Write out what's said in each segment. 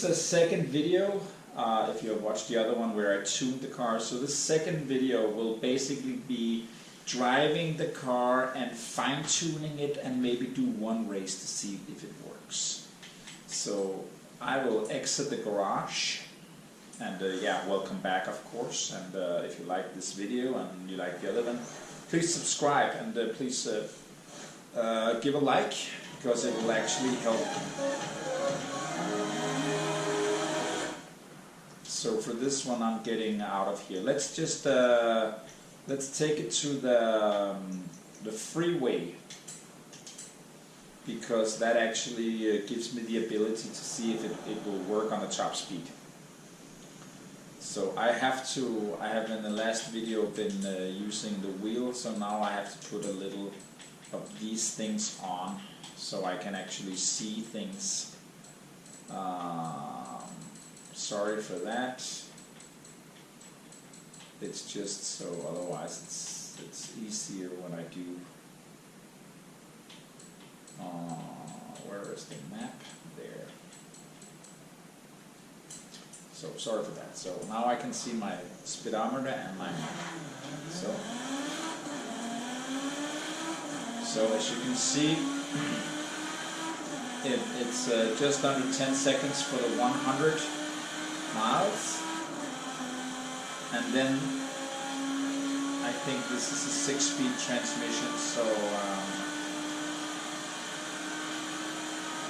this second video, if you have watched the other one where I tuned the car, so this second video will basically be driving the car and fine-tuning it and maybe do one race to see if it works. So I will exit the garage and yeah, welcome back of course, and if you like this video and you like the other one, please subscribe and please give a like, because it will actually help. So for this one I'm getting out of here. Let's just let's take it to the freeway, because that actually gives me the ability to see if it will work on the top speed. So I have in the last video been using the wheel, so now I have to put a little of these things on so I can actually see things. Sorry for that. It's just so, otherwise it's easier when I do. Where is the map? There. So sorry for that. So now I can see my speedometer and my map. So as you can see, it's just under 10 seconds for the 100 miles, and then I think this is a 6-speed transmission, so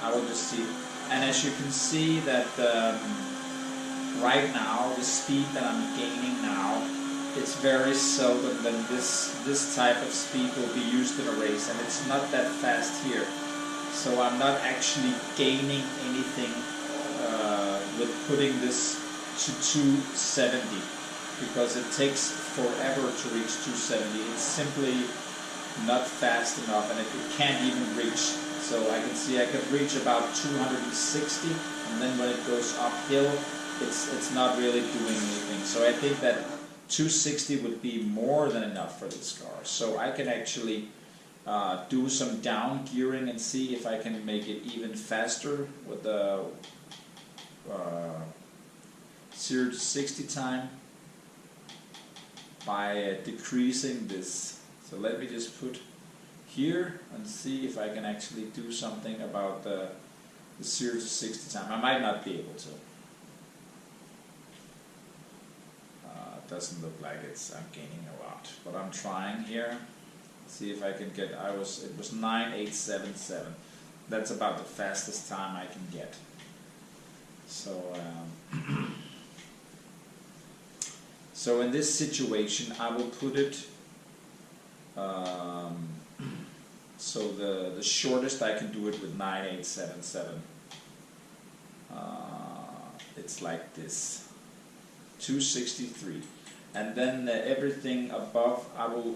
I will just see. And as you can see that right now the speed that I'm gaining now, it's very seldom that this type of speed will be used in a race, and it's not that fast here. So I'm not actually gaining anything with putting this to 270, because it takes forever to reach 270. It's simply not fast enough, and it can't even reach. So I can see I could reach about 260, and then when it goes uphill, it's not really doing anything. So I think that 260 would be more than enough for this car. So I can actually do some down gearing and see if I can make it even faster with the 0 to 60 time by decreasing this. So let me just put here and see if I can actually do something about the 0 to 60 time. I might not be able to. It doesn't look like I'm gaining a lot, but I'm trying here. See if I can get. It was 9:877. That's about the fastest time I can get. So so in this situation I will put it so the shortest I can do it with 9:877. It's like this, 263, and then everything above I will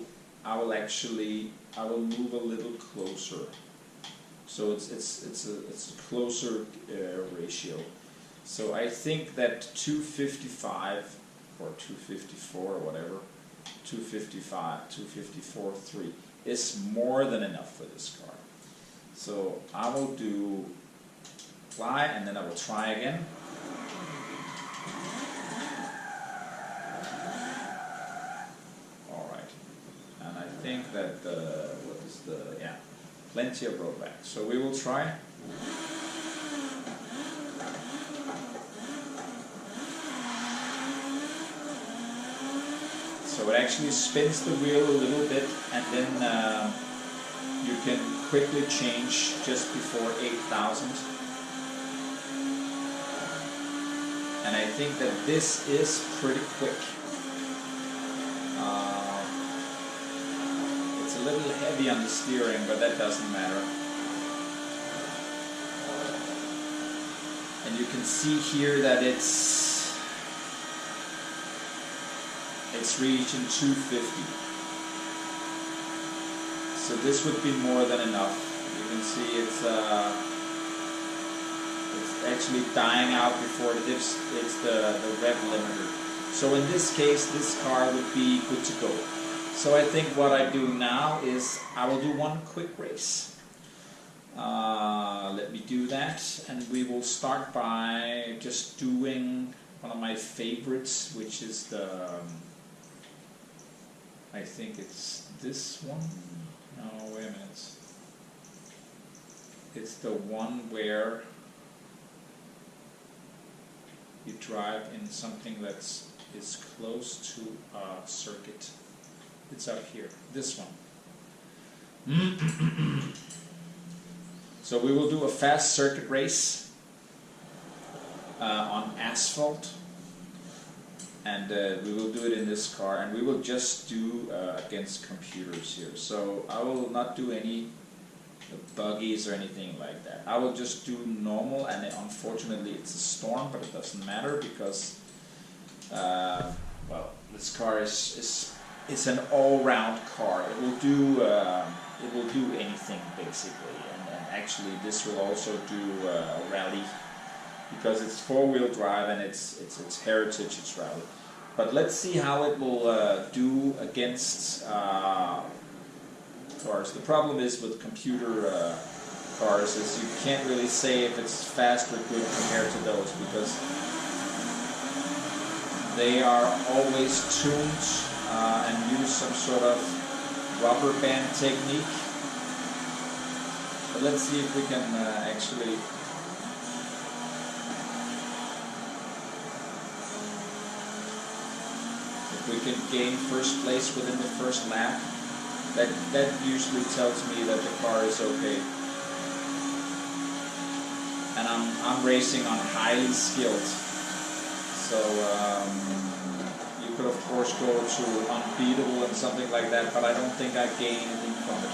move a little closer. So it's a closer ratio. So I think that 255 or 254 or whatever, 255, 254.3 is more than enough for this car. So I will do apply, and then I will try again. I think that plenty of rollback. So we will try. So it actually spins the wheel a little bit, and then you can quickly change just before 8,000. And I think that this is pretty quick. A little heavy on the steering, but that doesn't matter. And you can see here that it's reaching 250. So this would be more than enough. You can see it's actually dying out before it hits the rev limiter. So in this case, this car would be good to go. So I think what I do now is I will do one quick race. Let me do that, and we will start by just doing one of my favorites, which is the, I think it's this one. No, wait a minute. It's the one where you drive in something that's close to a circuit. It's up here, this one. So we will do a fast circuit race on asphalt, and we will do it in this car, and we will just do against computers here. So I will not do any buggies or anything like that. I will just do normal, and unfortunately it's a storm, but it doesn't matter because well, this car is an all-round car. It will do anything basically, and actually this will also do rally because it's four-wheel drive and it's heritage, it's rally. But let's see how it will do against cars. The problem is with computer cars is you can't really say if it's fast or good compared to those because they are always tuned and use some sort of rubber band technique. But let's see if we can actually we can gain first place within the first lap. That usually tells me that the car is okay. And I'm racing on highly skilled. So you could of course go to unbeatable and something like that, but I don't think I gain anything from it.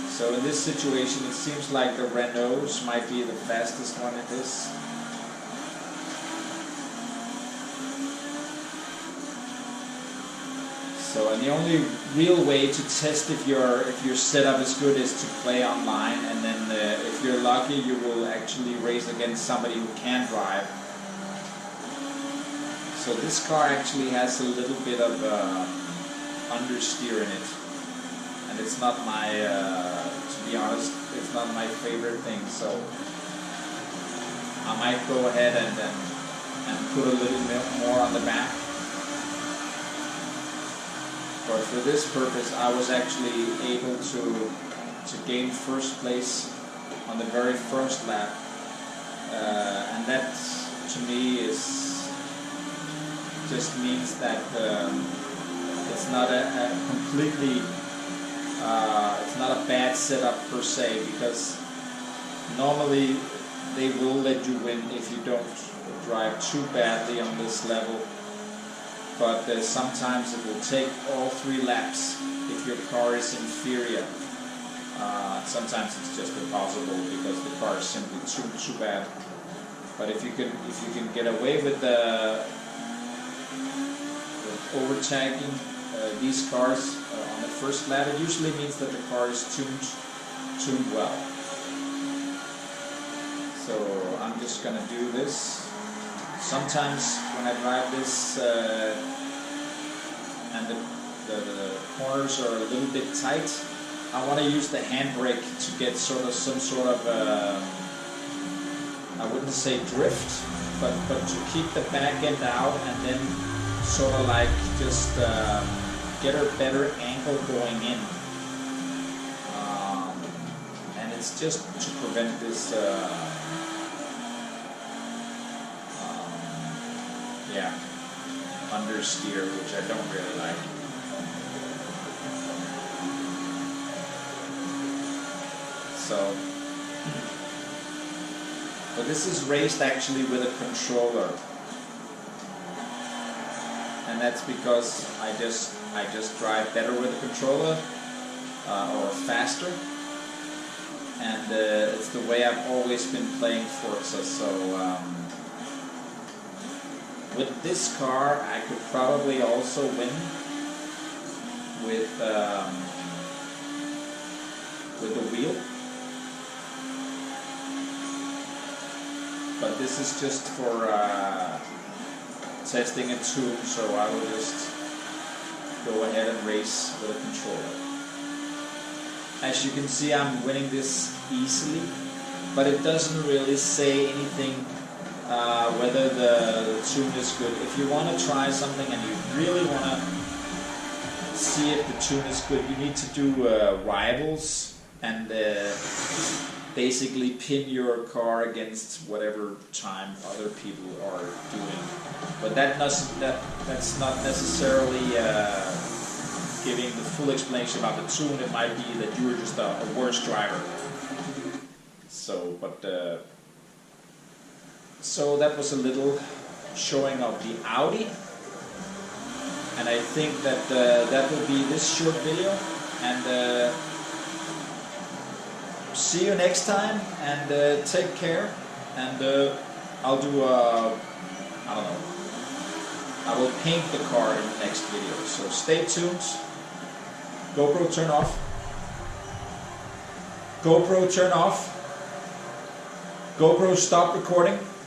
So in this situation, it seems like the Renaults might be the fastest one in this. So, and the only real way to test if your setup is good is to play online, and then if you're lucky, you will actually race against somebody who can drive. So this car actually has a little bit of understeer in it. And it's not my, to be honest, it's not my favorite thing, so I might go ahead and put a little bit more on the back. But for this purpose, I was actually able to gain first place on the very first lap, and that to me just means that it's not a completely it's not a bad setup per se, because normally they will let you win if you don't drive too badly on this level, but sometimes it will take all 3 laps if your car is inferior. Sometimes it's just impossible because the car is simply too bad. But if you can get away with overtaking these cars on the first lap, it usually means that the car is tuned well. So I'm just gonna do this. Sometimes when I drive this and the corners are a little bit tight, I want to use the handbrake to get some sort of I wouldn't say drift, but to keep the back end out and then sort of like just get a better angle going in, and it's just to prevent this understeer, which I don't really like. So, but this is raced actually with a controller, and that's because I just drive better with a controller, or faster, and it's the way I've always been playing Forza. So with this car, I could probably also win with the wheel. But this is just for testing a tune, so I will just go ahead and race with a controller. As you can see, I'm winning this easily, but it doesn't really say anything whether the tune is good. If you want to try something and you really want to see if the tune is good, you need to do rivals and basically pin your car against whatever time other people are doing. But that's not necessarily giving the full explanation about the tune. It might be that you were just a worse driver. So, so that was a little showing of the Audi, and I think that that will be this short video, and see you next time, and take care, and I'll do I don't know, I will paint the car in the next video, so stay tuned. GoPro turn off. GoPro turn off. GoPro stop recording.